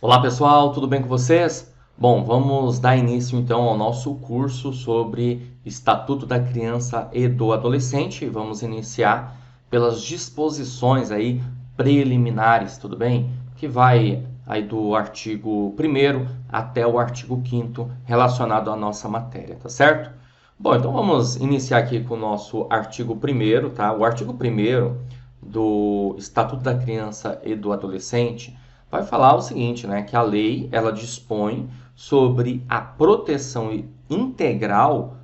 Olá pessoal, tudo bem com vocês? Bom, vamos dar início então ao nosso curso sobre Estatuto da Criança e do Adolescente. Vamos iniciar pelas disposições aí preliminares, tudo bem? Que vai aí do artigo 1º até o artigo 5º relacionado à nossa matéria, tá certo? Bom, então vamos iniciar aqui com o nosso artigo 1º, tá? O artigo 1º do Estatuto da Criança e do Adolescente vai falar o seguinte, né, que a lei ela dispõe sobre a proteção integral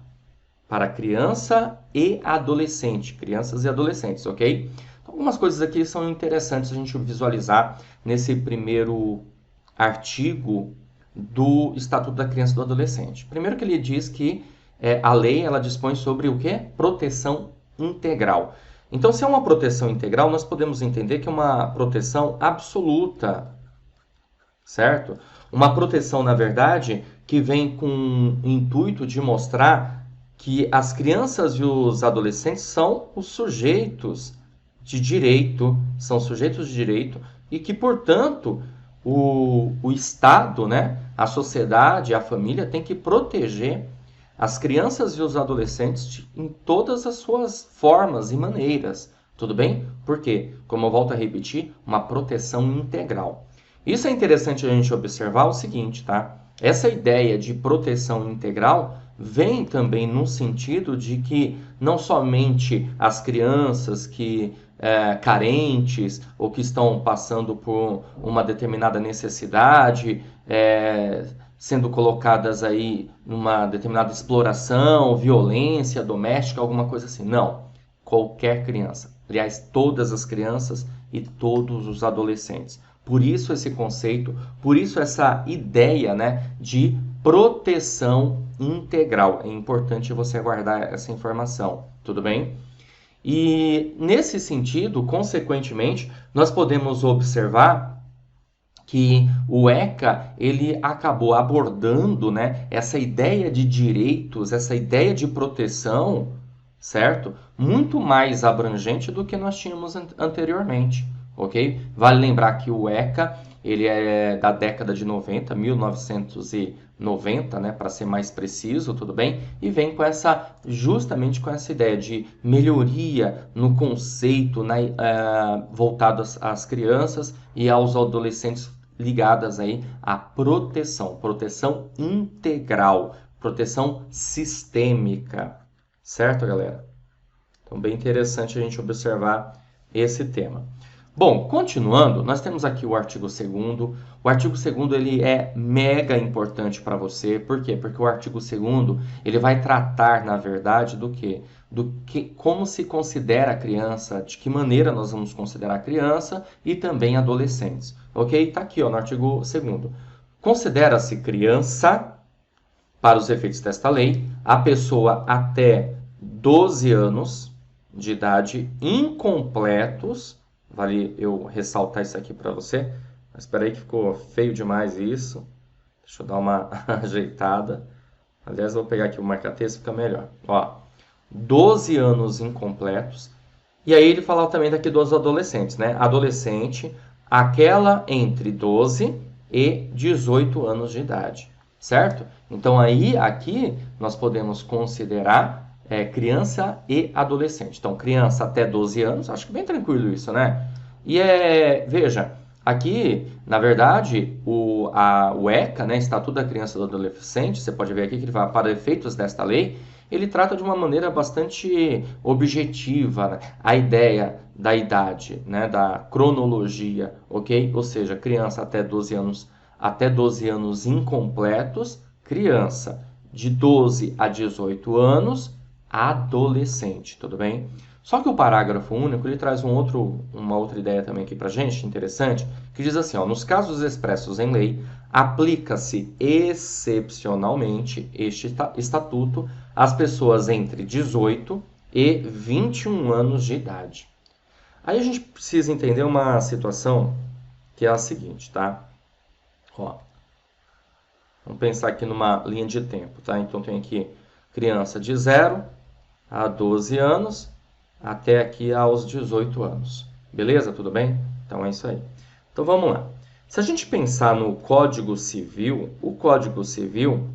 para criança e adolescente, crianças e adolescentes, ok? Então, algumas coisas aqui são interessantes a gente visualizar nesse primeiro artigo do Estatuto da Criança e do Adolescente. Primeiro que ele diz que a lei ela dispõe sobre o quê? Proteção integral. Então, se é uma proteção integral, nós podemos entender que é uma proteção absoluta, certo? Uma proteção, na verdade, que vem com o intuito de mostrar que as crianças e os adolescentes são os sujeitos de direito, e que, portanto, o Estado, né, a sociedade, a família tem que proteger as crianças e os adolescentes em todas as suas formas e maneiras, tudo bem? Porque, como eu volto a repetir, uma proteção integral. Isso é interessante a gente observar o seguinte, tá? Essa ideia de proteção integral vem também no sentido de que não somente as crianças que carentes ou que estão passando por uma determinada necessidade, sendo colocadas aí numa determinada exploração, violência doméstica, alguma coisa assim. Não. Qualquer criança. Aliás, todas as crianças e todos os adolescentes. Por isso esse conceito, por isso essa ideia, né, de proteção integral. É importante você guardar essa informação, tudo bem? E nesse sentido, consequentemente, nós podemos observar que o ECA ele acabou abordando, né, essa ideia de direitos, essa ideia de proteção, certo? Muito mais abrangente do que nós tínhamos anteriormente, ok? Vale lembrar que o ECA ele é da década de 90, 1990, né, para ser mais preciso, tudo bem? E vem com justamente com essa ideia de melhoria no conceito voltado às crianças e aos adolescentes ligadas aí à proteção integral, proteção sistêmica, certo, galera? Então, bem interessante a gente observar esse tema. Bom, continuando, nós temos aqui o artigo 2º. O artigo 2º ele é mega importante para você. Por quê? Porque o artigo 2º ele vai tratar, na verdade, do quê? Como se considera a criança, de que maneira nós vamos considerar a criança e também adolescentes. Ok? Está aqui, ó, no artigo 2º. Considera-se criança, para os efeitos desta lei, a pessoa até 12 anos de idade incompletos. Vale eu ressaltar isso aqui para você. Mas espera aí que ficou feio demais isso. Deixa eu dar uma ajeitada. Aliás, eu vou pegar aqui o marca-texto, fica melhor. Ó, 12 anos incompletos. E aí ele fala também daqui dos adolescentes, né? Adolescente, aquela entre 12 e 18 anos de idade, certo? Então aí, aqui, nós podemos considerar criança e adolescente. Então, criança até 12 anos, acho que bem tranquilo isso, né? E veja, aqui, na verdade, o ECA, né, Estatuto da Criança e do Adolescente, você pode ver aqui que ele vai, para efeitos desta lei, ele trata de uma maneira bastante objetiva, né, a ideia da idade, né, da cronologia, ok? Ou seja, criança até 12 anos incompletos, criança de 12 a 18 anos, adolescente, tudo bem? Só que o parágrafo único ele traz uma outra ideia também aqui para gente, interessante, que diz assim, ó, nos casos expressos em lei, aplica-se excepcionalmente este estatuto às pessoas entre 18 e 21 anos de idade. Aí a gente precisa entender uma situação que é a seguinte, tá? Ó, vamos pensar aqui numa linha de tempo, tá? Então tem aqui criança de 0 a 12 anos, até aqui aos 18 anos. Beleza? Tudo bem? Então é isso aí. Então vamos lá. Se a gente pensar no Código Civil, o Código Civil,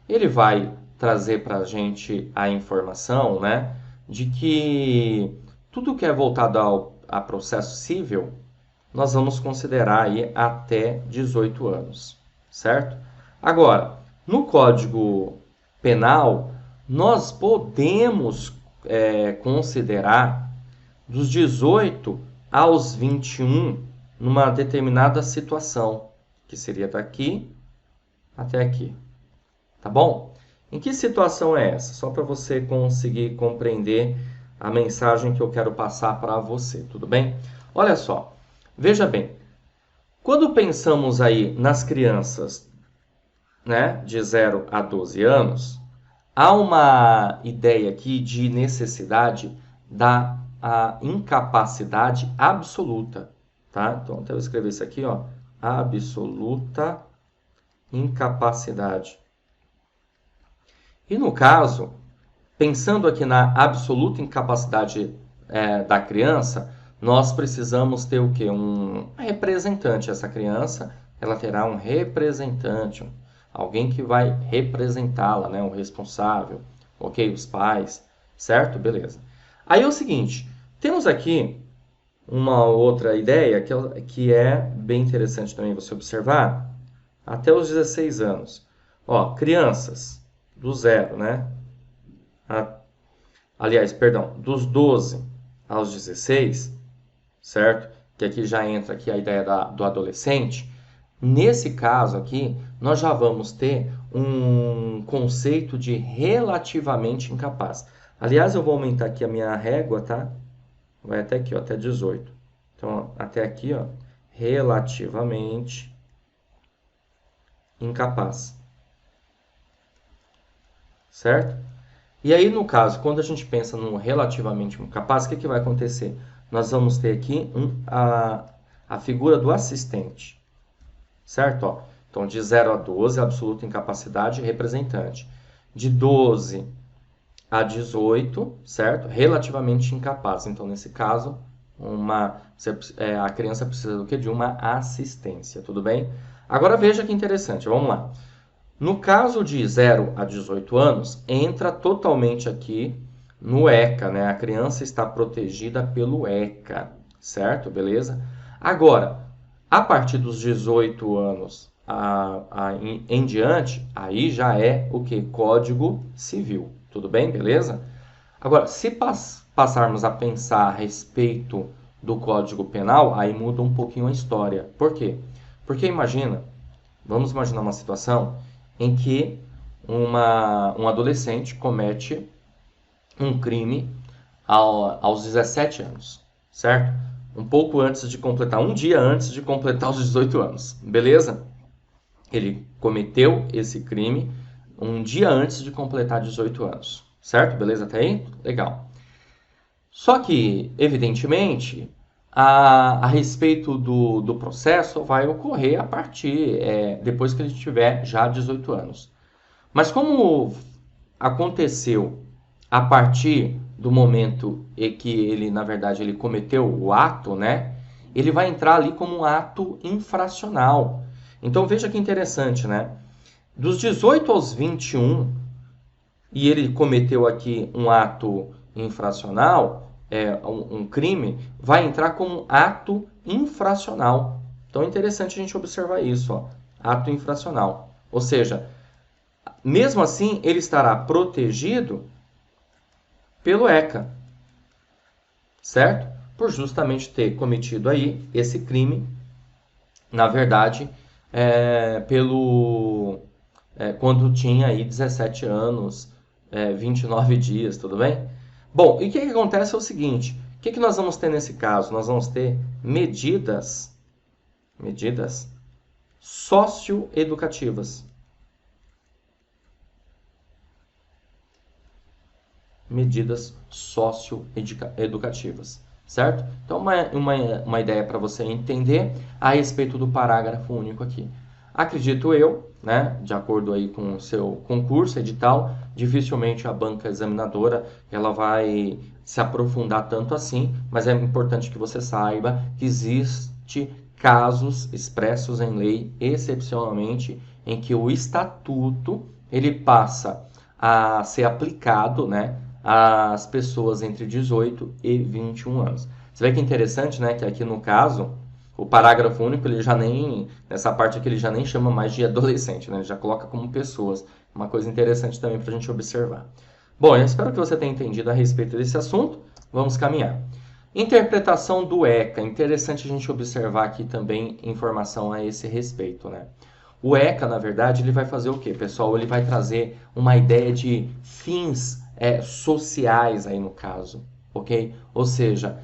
ele vai trazer para a gente a informação, né, de que tudo que é voltado a processo civil, nós vamos considerar aí até 18 anos, certo? Agora, no Código Penal, nós podemos considerar dos 18 aos 21 numa determinada situação, que seria daqui até aqui. Tá bom? Em que situação é essa? Só para você conseguir compreender a mensagem que eu quero passar para você, tudo bem? Olha só, veja bem, quando pensamos aí nas crianças, né, de 0 a 12 anos, há uma ideia aqui de necessidade da incapacidade absoluta, tá? Então, até eu escrever isso aqui, ó, absoluta incapacidade. E no caso, pensando aqui na absoluta incapacidade da criança, nós precisamos ter o quê? Um representante. Essa criança, ela terá um representante, alguém que vai representá-la, né? Um responsável, ok? Os pais, certo? Beleza. Aí é o seguinte, temos aqui uma outra ideia que é bem interessante também você observar, até os 16 anos. Ó, crianças do 0, né? Aliás, perdão, dos 12 aos 16, certo? Que aqui já entra aqui a ideia do adolescente. Nesse caso aqui, nós já vamos ter um conceito de relativamente incapaz. Aliás, eu vou aumentar aqui a minha régua, tá? Vai até aqui, ó, até 18. Então, até aqui, ó, relativamente incapaz. Certo? E aí, no caso, quando a gente pensa no relativamente incapaz, o que vai acontecer? Nós vamos ter aqui a figura do assistente. Certo? Ó, então, de 0 a 12, absoluta incapacidade, representante. De 12 a 18, certo? Relativamente incapaz. Então, nesse caso, a criança precisa do quê? De uma assistência, tudo bem? Agora veja que interessante, vamos lá. No caso de 0 a 18 anos, entra totalmente aqui no ECA, né? A criança está protegida pelo ECA, certo? Beleza? Agora, a partir dos 18 anos em diante, aí já é o que? Código Civil. Tudo bem? Beleza? Agora, se passarmos a pensar a respeito do Código Penal, aí muda um pouquinho a história. Por quê? Porque vamos imaginar uma situação em que um adolescente comete um crime aos 17 anos, certo? Um dia antes de completar os 18 anos, beleza? Ele cometeu esse crime um dia antes de completar 18 anos, certo? Beleza até aí? Legal. Só que, evidentemente, a respeito do processo vai ocorrer a partir, depois que ele tiver já 18 anos. Mas como aconteceu a partir do momento em que ele, na verdade, ele cometeu o ato, né? Ele vai entrar ali como um ato infracional. Então veja que interessante, né? Dos 18 aos 21, e ele cometeu aqui um ato infracional, um crime, vai entrar como ato infracional. Então é interessante a gente observar isso, ó, ato infracional. Ou seja, mesmo assim, ele estará protegido pelo ECA, certo? Por justamente ter cometido aí esse crime, na verdade, quando tinha aí 17 anos, 29 dias, tudo bem? Bom, e o que acontece é o seguinte, o que nós vamos ter nesse caso? Nós vamos ter medidas socioeducativas. Medidas socioeducativas, certo? Então, uma ideia para você entender a respeito do parágrafo único aqui. Acredito eu, né, de acordo aí com o seu concurso, edital, dificilmente a banca examinadora ela vai se aprofundar tanto assim, mas é importante que você saiba que existe casos expressos em lei, excepcionalmente, em que o estatuto ele passa a ser aplicado, né, às pessoas entre 18 e 21 anos. Você vê que é interessante, né, que aqui no caso, o parágrafo único, ele já nem, nessa parte aqui, ele já nem chama mais de adolescente, né, ele já coloca como pessoas. Uma coisa interessante também para a gente observar. Bom, eu espero que você tenha entendido a respeito desse assunto. Vamos caminhar. Interpretação do ECA. Interessante a gente observar aqui também informação a esse respeito, né? O ECA, na verdade, ele vai fazer o quê, pessoal? Ele vai trazer uma ideia de fins sociais aí no caso, ok? Ou seja,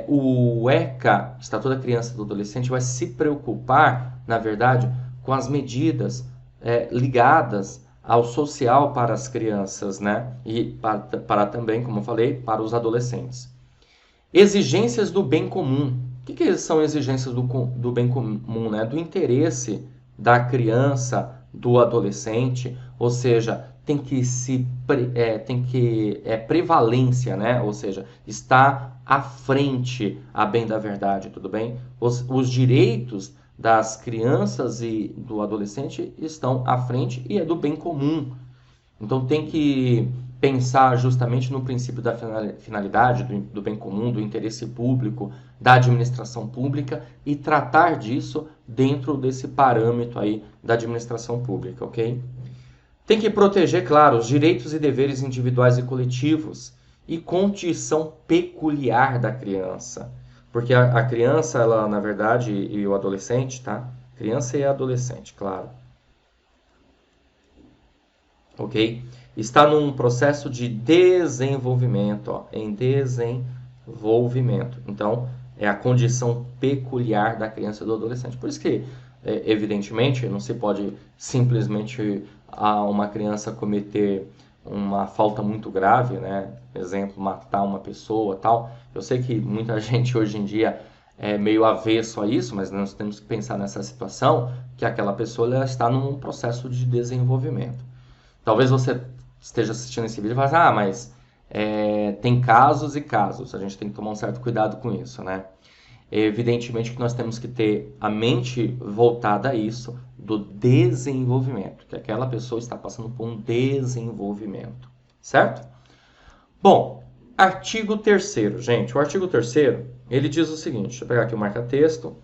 o ECA, Estatuto da Criança e do Adolescente, vai se preocupar, na verdade, com as medidas ligadas ao social para as crianças, né? E para também, como eu falei, para os adolescentes. Exigências do bem comum. O que são exigências do bem comum, né? Do interesse da criança, do adolescente, ou seja, tem que prevalência, né? Ou seja, está à frente a bem da verdade, tudo bem? Os direitos das crianças e do adolescente estão à frente e é do bem comum. Então tem que pensar justamente no princípio da finalidade, do bem comum, do interesse público, da administração pública e tratar disso dentro desse parâmetro aí da administração pública, ok? Tem que proteger, claro, os direitos e deveres individuais e coletivos e condição peculiar da criança. Porque a criança, ela, na verdade, e o adolescente, tá? Criança e adolescente, claro. Ok? Está num processo de desenvolvimento, ó, em desenvolvimento. Então, é a condição peculiar da criança e do adolescente. Por isso que, evidentemente, não se pode simplesmente uma criança cometer uma falta muito grave, né? Exemplo, matar uma pessoa, tal. Eu sei que muita gente hoje em dia é meio avesso a isso, mas nós temos que pensar nessa situação que aquela pessoa ela está num processo de desenvolvimento. Talvez você esteja assistindo esse vídeo e fale, mas tem casos e casos, a gente tem que tomar um certo cuidado com isso, né? Evidentemente que nós temos que ter a mente voltada a isso, do desenvolvimento, que aquela pessoa está passando por um desenvolvimento, certo? Bom, artigo 3º, gente, o artigo 3º, ele diz o seguinte, deixa eu pegar aqui o marca-texto,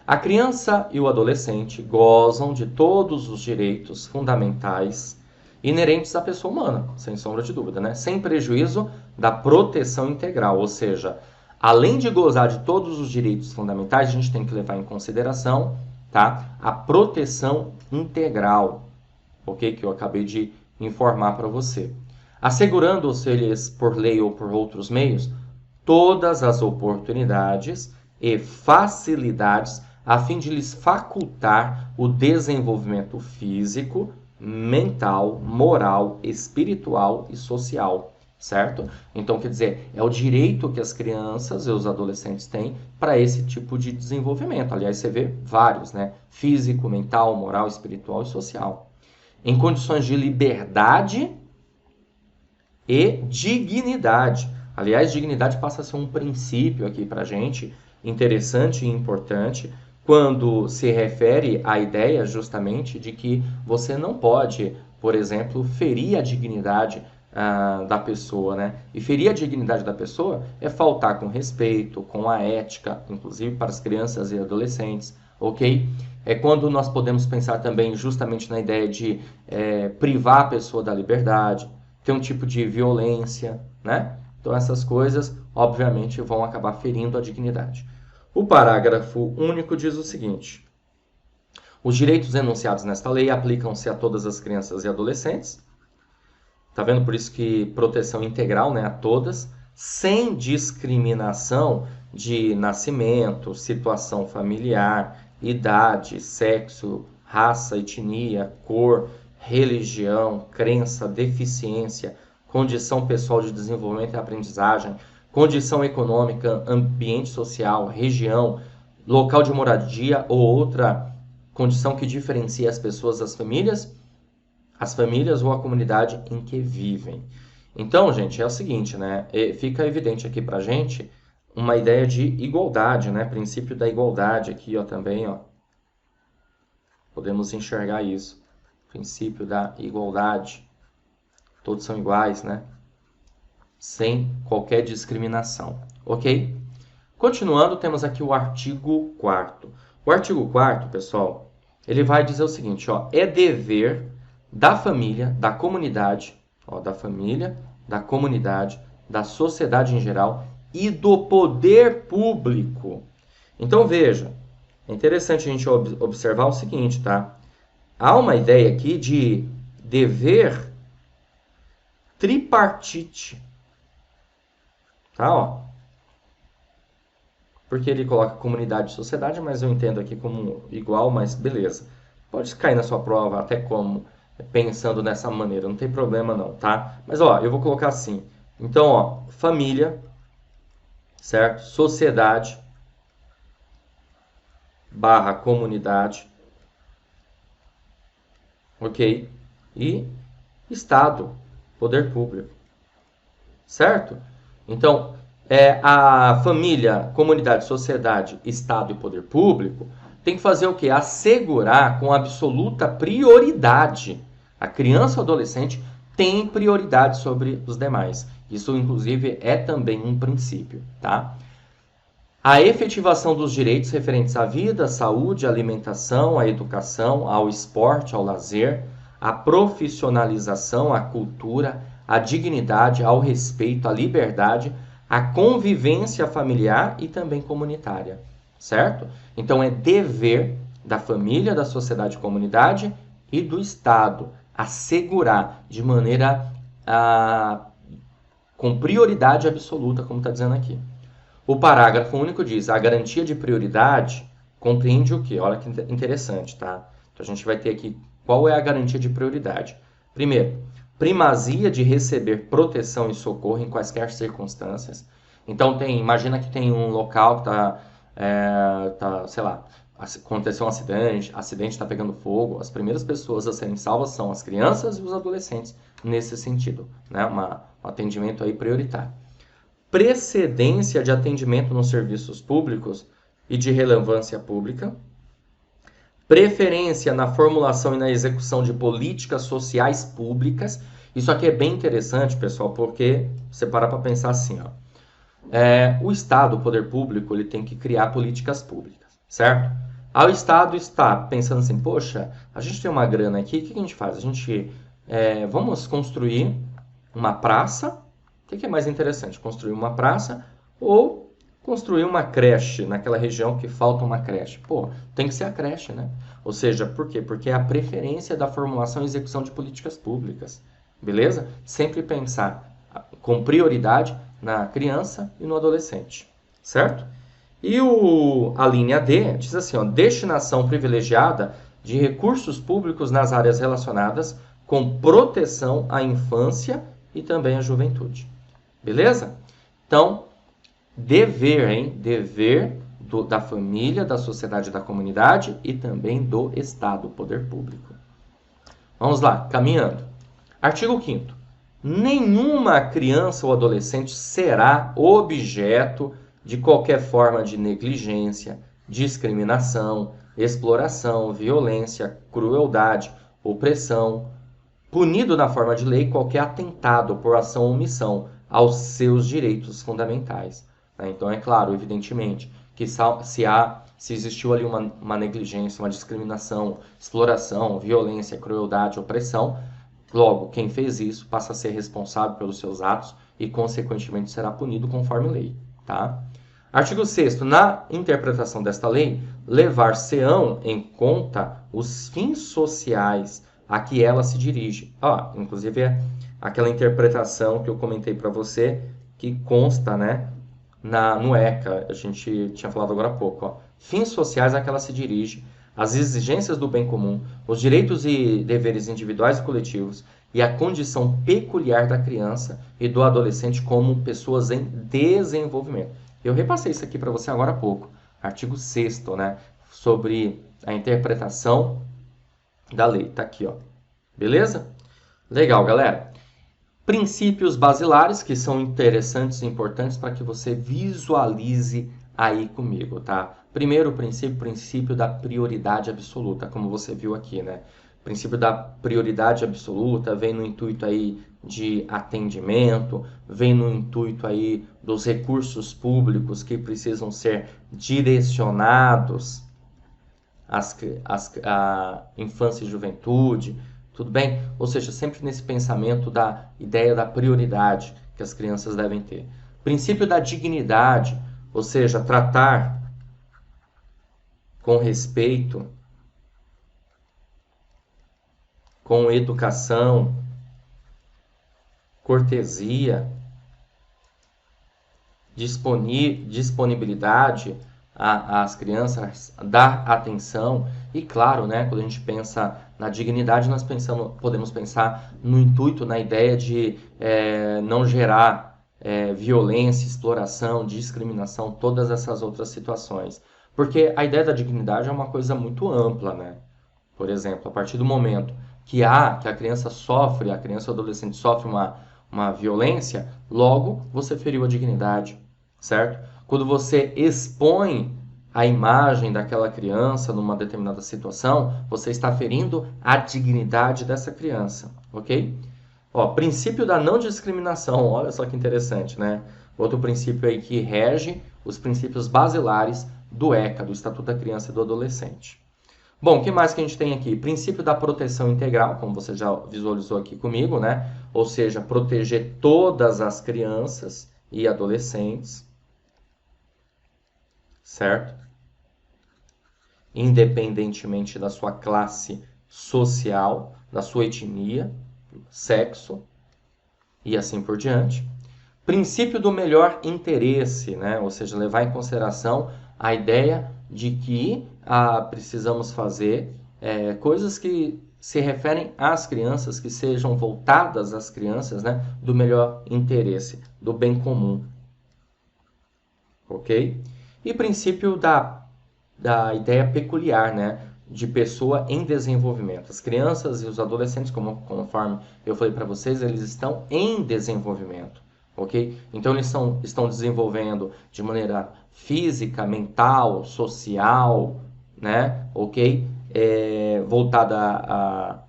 a criança e o adolescente gozam de todos os direitos fundamentais inerentes à pessoa humana, sem sombra de dúvida, né? Sem prejuízo da proteção integral, ou seja, além de gozar de todos os direitos fundamentais, a gente tem que levar em consideração, tá, a proteção integral, ok? Que eu acabei de informar para você. Assegurando-se-lhes por lei ou por outros meios todas as oportunidades e facilidades a fim de lhes facultar o desenvolvimento físico, mental, moral, espiritual e social, certo? Então, quer dizer, é o direito que as crianças e os adolescentes têm para esse tipo de desenvolvimento. Aliás, você vê vários, né? Físico, mental, moral, espiritual e social. Em condições de liberdade e dignidade. Aliás, dignidade passa a ser um princípio aqui para a gente, interessante e importante, quando se refere à ideia justamente de que você não pode, por exemplo, ferir a dignidade da pessoa, né? E ferir a dignidade da pessoa é faltar com respeito, com a ética, inclusive para as crianças e adolescentes, ok? É quando nós podemos pensar também justamente na ideia de privar a pessoa da liberdade, ter um tipo de violência, né? Então essas coisas, obviamente, vão acabar ferindo a dignidade. O parágrafo único diz o seguinte: os direitos enunciados nesta lei aplicam-se a todas as crianças e adolescentes. Tá vendo? Por isso que proteção integral, né, a todas, sem discriminação de nascimento, situação familiar, idade, sexo, raça, etnia, cor, religião, crença, deficiência, condição pessoal de desenvolvimento e aprendizagem, condição econômica, ambiente social, região, local de moradia ou outra condição que diferencia as pessoas das famílias, ou a comunidade em que vivem. Então, gente, é o seguinte, né? Fica evidente aqui pra gente uma ideia de igualdade, né? Princípio da igualdade aqui, ó, também, ó. Podemos enxergar isso. Princípio da igualdade. Todos são iguais, né? Sem qualquer discriminação. Ok? Continuando, temos aqui o artigo 4º. O artigo 4º, pessoal, ele vai dizer o seguinte, ó, é dever da família, da comunidade, ó, da família, da comunidade, da sociedade em geral e do poder público. Então, veja, é interessante a gente observar o seguinte, tá? Há uma ideia aqui de dever tripartite, tá? Ó, porque ele coloca comunidade e sociedade, mas eu entendo aqui como igual, mas beleza. Pode cair na sua prova até como pensando dessa maneira, não tem problema não, tá? Mas ó, eu vou colocar assim. Então, ó, família, certo? Sociedade barra comunidade, ok? E Estado, poder público, certo? Então, a família, comunidade, sociedade, Estado e poder público tem que fazer o quê? Assegurar com absoluta prioridade. A criança ou adolescente tem prioridade sobre os demais. Isso, inclusive, é também um princípio, tá? A efetivação dos direitos referentes à vida, à saúde, à alimentação, à educação, ao esporte, ao lazer, à profissionalização, à cultura, à dignidade, ao respeito, à liberdade, à convivência familiar e também comunitária, certo? Então é dever da família, da sociedade e comunidade e do Estado assegurar de maneira com prioridade absoluta, como está dizendo aqui. O parágrafo único diz: a garantia de prioridade compreende o quê? Olha que interessante, tá? Então a gente vai ter aqui qual é a garantia de prioridade. Primeiro, primazia de receber proteção e socorro em quaisquer circunstâncias. Então imagina que tem um local que sei lá, aconteceu um acidente está pegando fogo, as primeiras pessoas a serem salvas são as crianças e os adolescentes nesse sentido, né? Um atendimento aí prioritário. Precedência de atendimento nos serviços públicos e de relevância pública, preferência na formulação e na execução de políticas sociais públicas. Isso aqui é bem interessante, pessoal, porque você para pensar assim, ó. O Estado, o poder público, ele tem que criar políticas públicas, certo? Aí o Estado está pensando assim, poxa, a gente tem uma grana aqui, o que a gente faz? A gente vamos construir uma praça. O que é mais interessante? Construir uma praça ou construir uma creche naquela região que falta uma creche? Pô, tem que ser a creche, né? Ou seja, por quê? Porque é a preferência da formulação e execução de políticas públicas. Beleza? Sempre pensar com prioridade na criança e no adolescente. Certo? E a linha D diz assim, ó, destinação privilegiada de recursos públicos nas áreas relacionadas com proteção à infância e também à juventude. Beleza? Então, dever, hein? Dever da família, da sociedade e da comunidade e também do Estado, poder público. Vamos lá, caminhando. Artigo 5º. Nenhuma criança ou adolescente será objeto de qualquer forma de negligência, discriminação, exploração, violência, crueldade, opressão, punido na forma de lei qualquer atentado por ação ou omissão aos seus direitos fundamentais. Então, é claro, evidentemente, que se existiu ali uma negligência, uma discriminação, exploração, violência, crueldade, opressão, logo, quem fez isso passa a ser responsável pelos seus atos e, consequentemente, será punido conforme lei. Tá? Artigo 6º. Na interpretação desta lei, levar-se-ão em conta os fins sociais a que ela se dirige. Inclusive é aquela interpretação que eu comentei para você, que consta, né, no ECA, a gente tinha falado agora há pouco. Ó. Fins sociais a que ela se dirige, as exigências do bem comum, os direitos e deveres individuais e coletivos e a condição peculiar da criança e do adolescente como pessoas em desenvolvimento. Eu repassei isso aqui para você agora há pouco, artigo 6º, né, sobre a interpretação da lei. Tá aqui, ó. Beleza? Legal, galera. Princípios basilares que são interessantes e importantes para que você visualize aí comigo, tá? Primeiro princípio, princípio da prioridade absoluta, como você viu aqui, né? O princípio da prioridade absoluta vem no intuito aí de atendimento, vem no intuito aí dos recursos públicos que precisam ser direcionados à infância e juventude, tudo bem? Ou seja, sempre nesse pensamento da ideia da prioridade que as crianças devem ter. Princípio da dignidade, ou seja, tratar com respeito, com educação, cortesia, disponibilidade às crianças, dar atenção. E claro, né, quando a gente pensa na dignidade, nós podemos pensar no intuito, na ideia de não gerar violência, exploração, discriminação, todas essas outras situações. Porque a ideia da dignidade é uma coisa muito ampla, né? Por exemplo, a partir do momento que a criança sofre, a criança ou adolescente sofre uma violência, logo você feriu a dignidade, certo? Quando você expõe a imagem daquela criança numa determinada situação, você está ferindo a dignidade dessa criança, ok? Ó, princípio da não discriminação, olha só que interessante, né? Outro princípio aí que rege os princípios basilares do ECA, do Estatuto da Criança e do Adolescente. Bom, o que mais que a gente tem aqui? Princípio da proteção integral, como você já visualizou aqui comigo, né? Ou seja, proteger todas as crianças e adolescentes, certo? Independentemente da sua classe social, da sua etnia, sexo e assim por diante. Princípio do melhor interesse, né? Ou seja, levar em consideração a ideia de que precisamos fazer coisas que se referem às crianças, que sejam voltadas às crianças, né? Do melhor interesse, do bem comum. Ok? E princípio da ideia peculiar, né? De pessoa em desenvolvimento. As crianças e os adolescentes, conforme eu falei para vocês, eles estão em desenvolvimento, ok? Então eles estão desenvolvendo de maneira física, mental, social, né? Ok? Voltada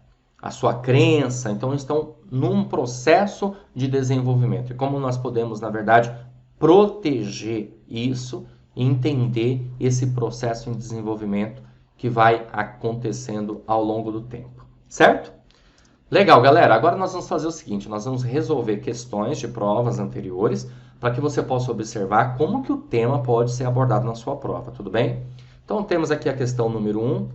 à sua crença. Então estão num processo de desenvolvimento. E como nós podemos, na verdade, proteger isso e entender esse processo em desenvolvimento que vai acontecendo ao longo do tempo, certo? Legal, galera. Agora nós vamos fazer o seguinte, nós vamos resolver questões de provas anteriores para que você possa observar como que o tema pode ser abordado na sua prova, tudo bem? Então temos aqui a questão número 1,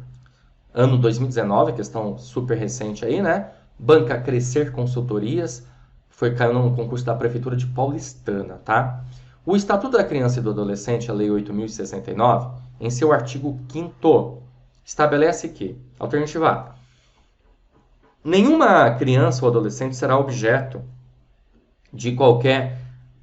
ano 2019, questão super recente aí, né? Banca Crescer Consultorias, caiu no concurso da Prefeitura de Paulistana, tá? O Estatuto da Criança e do Adolescente, a Lei 8.069, em seu artigo 5º, estabelece que, alternativa A, nenhuma criança ou adolescente será objeto de qualquer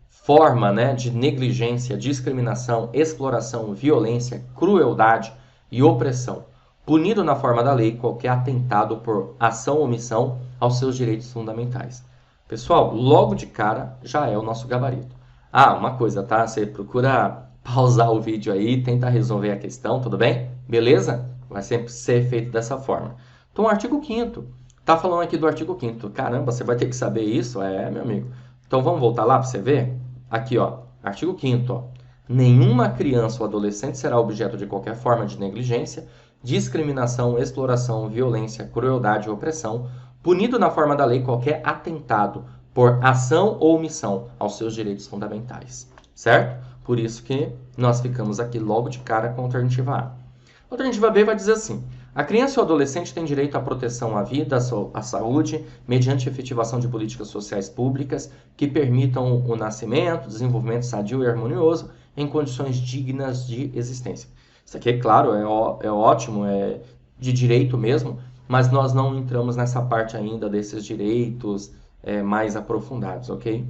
forma, né, de negligência, discriminação, exploração, violência, crueldade e opressão, punido na forma da lei qualquer atentado por ação ou omissão aos seus direitos fundamentais. Pessoal, logo de cara já é o nosso gabarito. Uma coisa, tá? Você procura pausar o vídeo aí, tenta resolver a questão, tudo bem? Beleza? Vai sempre ser feito dessa forma. Então, o artigo 5º. Tá falando aqui do artigo 5º. Caramba, você vai ter que saber isso? Meu amigo. Então, vamos voltar lá para você ver? Aqui, ó. Artigo 5º, ó. Nenhuma criança ou adolescente será objeto de qualquer forma de negligência, discriminação, exploração, violência, crueldade ou opressão, punido na forma da lei qualquer atentado por ação ou omissão aos seus direitos fundamentais, certo? Por isso que nós ficamos aqui logo de cara com a alternativa A. A alternativa B vai dizer assim: a criança ou adolescente tem direito à proteção à vida, à saúde, mediante efetivação de políticas sociais públicas que permitam o nascimento, desenvolvimento sadio e harmonioso em condições dignas de existência. Isso aqui, é claro, é ótimo, é de direito mesmo, mas nós não entramos nessa parte ainda desses direitos mais aprofundados, ok?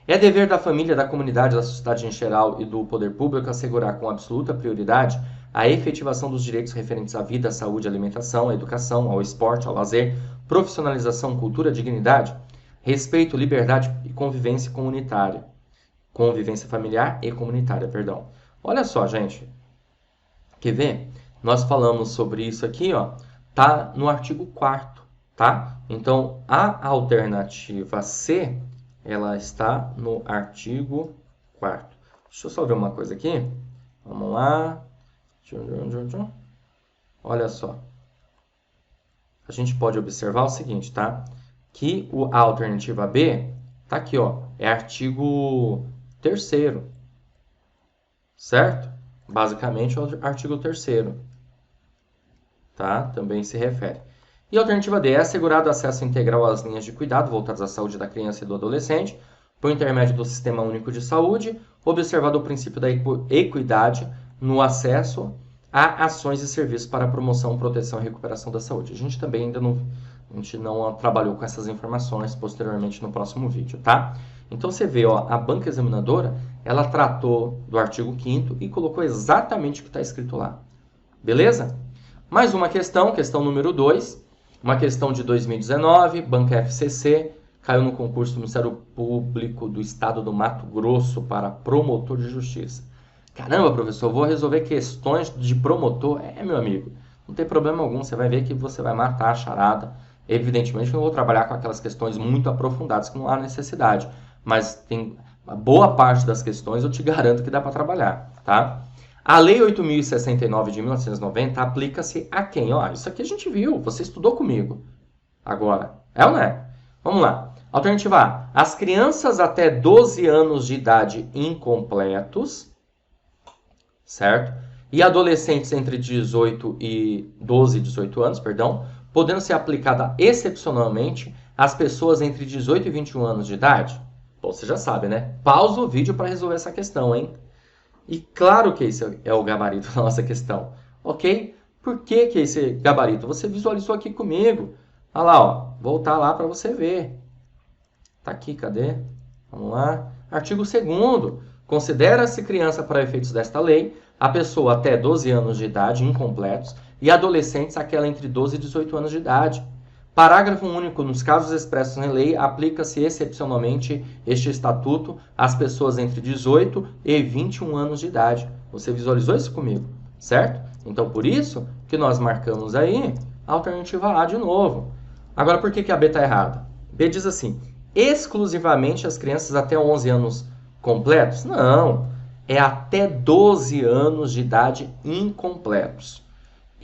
É dever da família, da comunidade, da sociedade em geral e do poder público assegurar com absoluta prioridade a efetivação dos direitos referentes à vida, à saúde, à alimentação, à educação, ao esporte, ao lazer, profissionalização, cultura, dignidade. respeito, liberdade e convivência comunitária. Convivência familiar e comunitária, perdão. Olha só, gente. Quer ver? Nós falamos sobre isso aqui, ó. Tá no artigo 4º, tá? Então, a alternativa C, ela está no artigo 4º. Deixa eu só ver uma coisa aqui. Vamos lá. Olha só. A gente pode observar o seguinte, tá? Que a alternativa B tá aqui, ó. É artigo 3º. Certo? Basicamente, é o artigo 3º. Tá? Também se refere. E a alternativa D é assegurado acesso integral às linhas de cuidado voltadas à saúde da criança e do adolescente, por intermédio do Sistema Único de Saúde, observado o princípio da equidade no acesso a ações e serviços para a promoção, proteção e recuperação da saúde. A gente também ainda não trabalhou com essas informações posteriormente no próximo vídeo, tá? Então você vê, ó, a banca examinadora, ela tratou do artigo 5º e colocou exatamente o que está escrito lá. Beleza? Mais uma questão, questão número 2, uma questão de 2019, banca FCC, caiu no concurso do Ministério Público do Estado do Mato Grosso para promotor de justiça. Caramba, professor, eu vou resolver questões de promotor. Meu amigo, não tem problema algum, você vai ver que você vai matar a charada. Evidentemente que eu não vou trabalhar com aquelas questões muito aprofundadas, que não há necessidade. Mas tem uma boa parte das questões, eu te garanto que dá para trabalhar, tá? A Lei 8.069 de 1990 aplica-se a quem? Ó, isso aqui a gente viu, você estudou comigo. Agora, é ou não é? Vamos lá. Alternativa A. As crianças até 12 anos de idade incompletos, certo? E adolescentes entre 18 e 12 e 18 anos, perdão, podendo ser aplicada excepcionalmente às pessoas entre 18 e 21 anos de idade. Bom, você já sabe, né? Pausa o vídeo para resolver essa questão, hein? E claro que esse é o gabarito da nossa questão, ok? Por que que esse gabarito? Você visualizou aqui comigo. Olha lá, ó. Voltar lá para você ver. Tá aqui, cadê? Vamos lá. Artigo 2º. Considera-se criança para efeitos desta lei a pessoa até 12 anos de idade incompletos e adolescentes aquela entre 12 e 18 anos de idade. Parágrafo único. Nos casos expressos em lei, aplica-se excepcionalmente este estatuto às pessoas entre 18 e 21 anos de idade. Você visualizou isso comigo, certo? Então, por isso que nós marcamos aí a alternativa A de novo. Agora, por que a B está errada? B diz assim, exclusivamente as crianças até 11 anos completos? Não, é até 12 anos de idade incompletos.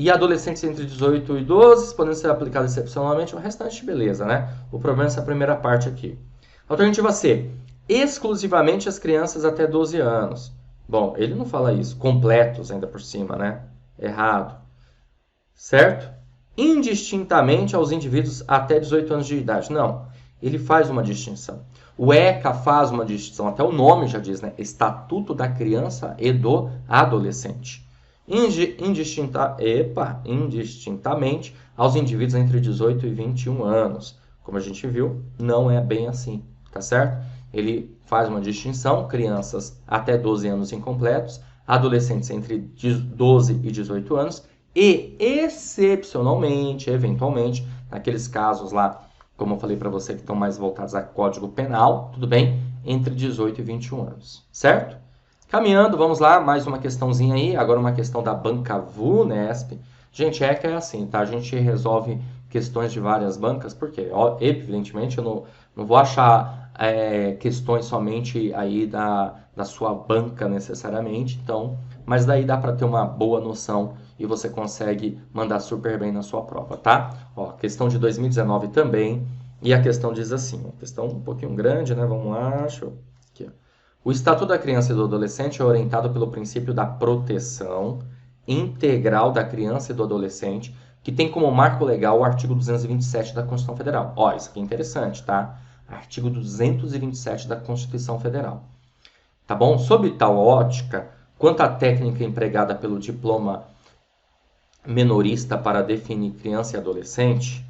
E adolescentes entre 18 e 12, podendo ser aplicados excepcionalmente, o restante, beleza, né? O problema é essa primeira parte aqui. Alternativa C, exclusivamente as crianças até 12 anos. Bom, ele não fala isso, completos ainda por cima, né? Errado. Certo? Indistintamente aos indivíduos até 18 anos de idade. Não, ele faz uma distinção. O ECA faz uma distinção, até o nome já diz, né? Estatuto da Criança e do Adolescente. Indistintamente aos indivíduos entre 18 e 21 anos. Como a gente viu, não é bem assim, tá certo? Ele faz uma distinção, crianças até 12 anos incompletos, adolescentes entre 12 e 18 anos e, excepcionalmente, eventualmente, naqueles casos lá, como eu falei para você, que estão mais voltados a Código Penal, tudo bem? Entre 18 e 21 anos, certo? Caminhando, vamos lá, mais uma questãozinha aí, agora uma questão da banca VUNESP. Gente, é que é assim, tá? A gente resolve questões de várias bancas, porque, evidentemente, eu não vou achar questões somente aí da sua banca necessariamente, então, mas daí dá para ter uma boa noção e você consegue mandar super bem na sua prova, tá? Ó, questão de 2019 também, e a questão diz assim, uma questão um pouquinho grande, né? Vamos lá, deixa eu... Aqui, ó. O Estatuto da Criança e do Adolescente é orientado pelo princípio da proteção integral da criança e do adolescente, que tem como marco legal o artigo 227 da Constituição Federal. Ó, isso aqui é interessante, tá? Artigo 227 da Constituição Federal. Tá bom? Sob tal ótica, quanto à técnica empregada pelo diploma menorista para definir criança e adolescente,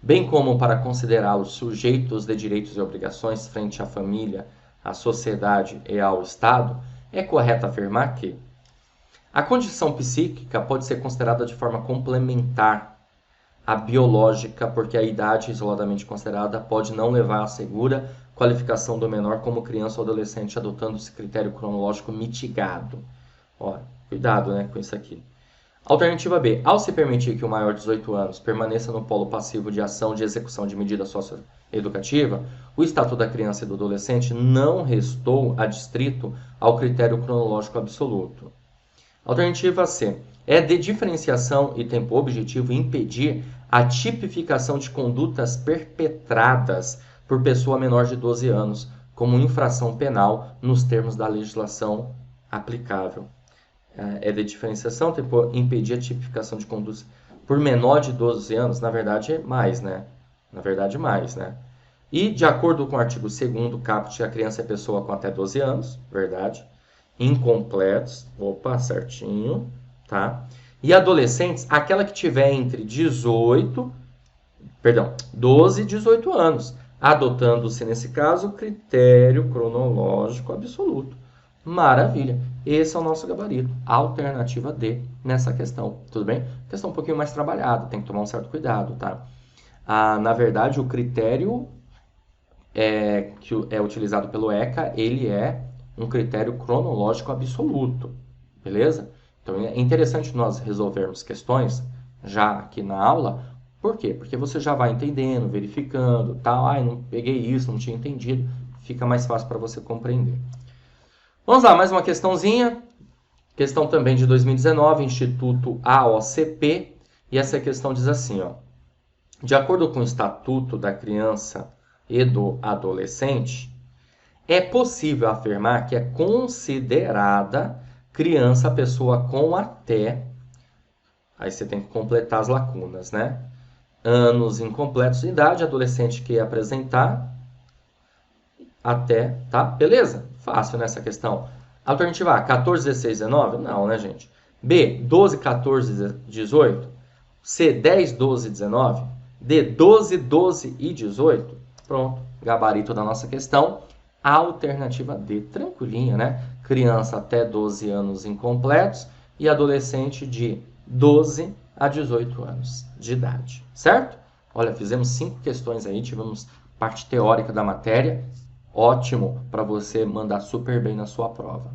bem como para considerá-los sujeitos de direitos e obrigações frente à família, à sociedade e ao Estado, é correto afirmar que a condição psíquica pode ser considerada de forma complementar a biológica, porque a idade isoladamente considerada pode não levar à segura qualificação do menor como criança ou adolescente, adotando esse critério cronológico mitigado. Ó, cuidado, né, com isso aqui. Alternativa B. Ao se permitir que o maior de 18 anos permaneça no polo passivo de ação de execução de medida socioeducativa, o Estatuto da Criança e do Adolescente não restou adstrito ao critério cronológico absoluto. Alternativa C. É de diferenciação e tem por objetivo impedir a tipificação de condutas perpetradas por pessoa menor de 12 anos como infração penal nos termos da legislação aplicável. É de diferenciação, tem por impedir a tipificação de condutas por menor de 12 anos, na verdade é mais, né? Na verdade mais, né? E de acordo com o artigo 2º caput, a criança é pessoa com até 12 anos, verdade? Incompletos, opa, certinho, tá? E adolescentes, aquela que tiver entre 12 e 18 anos, adotando-se nesse caso o critério cronológico absoluto. Maravilha, esse é o nosso gabarito, alternativa D nessa questão, tudo bem? Questão um pouquinho mais trabalhada, tem que tomar um certo cuidado, tá? Na verdade, o critério que é utilizado pelo ECA, ele é um critério cronológico absoluto, beleza? Então é interessante nós resolvermos questões já aqui na aula, por quê? Porque você já vai entendendo, verificando, tal, não peguei isso, não tinha entendido, fica mais fácil para você compreender. Vamos lá, mais uma questãozinha, questão também de 2019, Instituto AOCP, e essa questão diz assim, ó, de acordo com o Estatuto da Criança e do Adolescente, é possível afirmar que é considerada criança a pessoa com até, aí você tem que completar as lacunas, né? Anos incompletos de idade, adolescente que apresentar até, tá? Beleza? Fácil nessa questão. Alternativa A, 14, 16, 19? Não, né, gente? B, 12, 14, 18? C, 10, 12, 19? D, 12, 12 e 18? Pronto, gabarito da nossa questão. Alternativa D, tranquilinha, né? Criança até 12 anos incompletos e adolescente de 12 a 18 anos de idade, certo? Olha, fizemos 5 questões aí, tivemos parte teórica da matéria, ótimo para você mandar super bem na sua prova.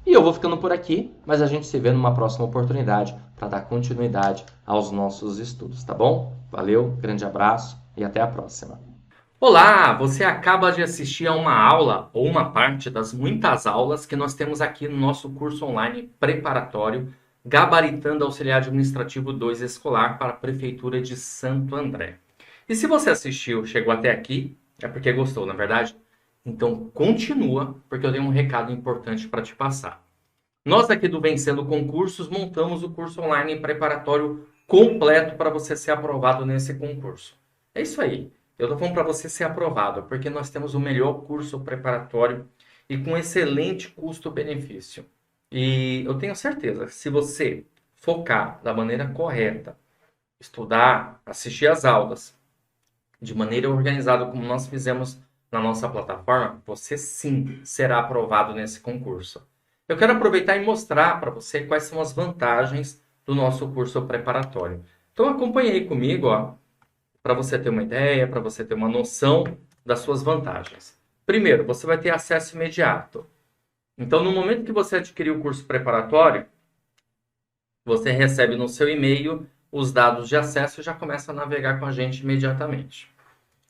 E eu vou ficando por aqui, mas a gente se vê numa próxima oportunidade para dar continuidade aos nossos estudos, tá bom? Valeu, grande abraço e até a próxima. Olá, você acaba de assistir a uma aula ou uma parte das muitas aulas que nós temos aqui no nosso curso online preparatório Gabaritando Auxiliar Administrativo 2 Escolar para a Prefeitura de Santo André. E se você assistiu, chegou até aqui, é porque gostou, na verdade? Então continua, porque eu tenho um recado importante para te passar. Nós aqui do Vencendo Concursos montamos o curso online preparatório completo para você ser aprovado nesse concurso. É isso aí. Eu estou falando para você ser aprovado, porque nós temos o melhor curso preparatório e com excelente custo-benefício. E eu tenho certeza, se você focar da maneira correta, estudar, assistir às aulas, de maneira organizada como nós fizemos na nossa plataforma, você sim será aprovado nesse concurso. Eu quero aproveitar e mostrar para você quais são as vantagens do nosso curso preparatório. Então acompanhe aí comigo, ó, para você ter uma ideia, para você ter uma noção das suas vantagens. Primeiro, você vai ter acesso imediato. Então, no momento que você adquirir o curso preparatório, você recebe no seu e-mail os dados de acesso e já começa a navegar com a gente imediatamente.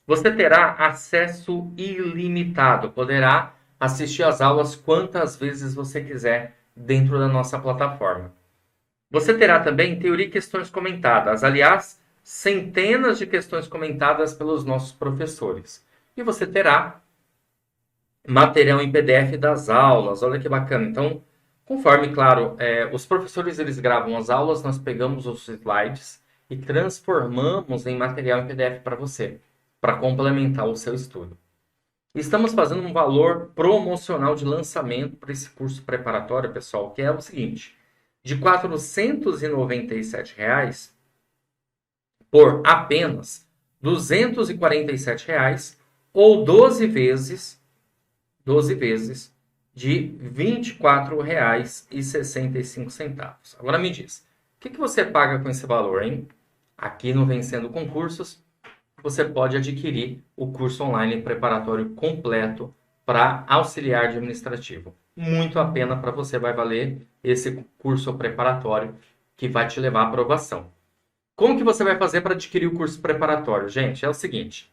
Você terá acesso ilimitado, poderá assistir às aulas quantas vezes você quiser dentro da nossa plataforma. Você terá também teoria e questões comentadas, aliás, centenas de questões comentadas pelos nossos professores. E você terá material em PDF das aulas, olha que bacana. Então, conforme, claro, os professores eles gravam as aulas, nós pegamos os slides e transformamos em material em PDF para você, para complementar o seu estudo. Estamos fazendo um valor promocional de lançamento para esse curso preparatório, pessoal, que é o seguinte: de R$ 497 por apenas R$ 247 ou 12 vezes de R$ 24,65. Agora me diz, o que você paga com esse valor, hein? aqui no Vencendo Concursos, você pode adquirir o curso online preparatório completo para auxiliar administrativo. Muito a pena para você, vai valer esse curso preparatório que vai te levar à aprovação. Como que você vai fazer para adquirir o curso preparatório? Gente, é o seguinte,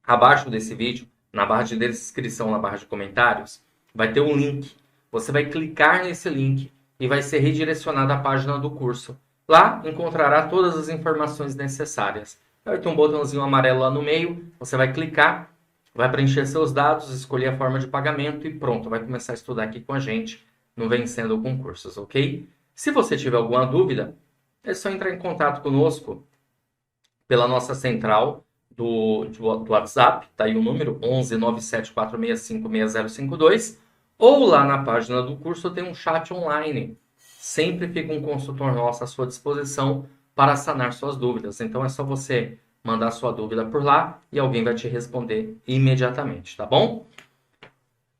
abaixo desse vídeo, na barra de descrição, na barra de comentários, vai ter um link. Você vai clicar nesse link e vai ser redirecionado à página do curso. Lá encontrará todas as informações necessárias. Vai ter um botãozinho amarelo lá no meio, você vai clicar, vai preencher seus dados, escolher a forma de pagamento e pronto, vai começar a estudar aqui com a gente no Vencendo Concursos, ok? Se você tiver alguma dúvida, é só entrar em contato conosco pela nossa central do WhatsApp, tá aí o número 11 97465 6052, ou lá na página do curso tem um chat online. Sempre fica um consultor nosso à sua disposição para sanar suas dúvidas. Então é só você mandar sua dúvida por lá e alguém vai te responder imediatamente, tá bom?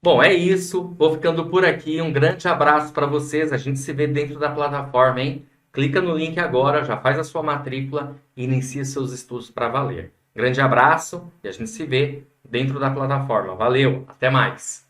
Bom, é isso. Vou ficando por aqui. Um grande abraço para vocês. A gente se vê dentro da plataforma, hein? Clica no link agora, já faz a sua matrícula e inicia seus estudos para valer. Grande abraço e a gente se vê dentro da plataforma. Valeu, até mais!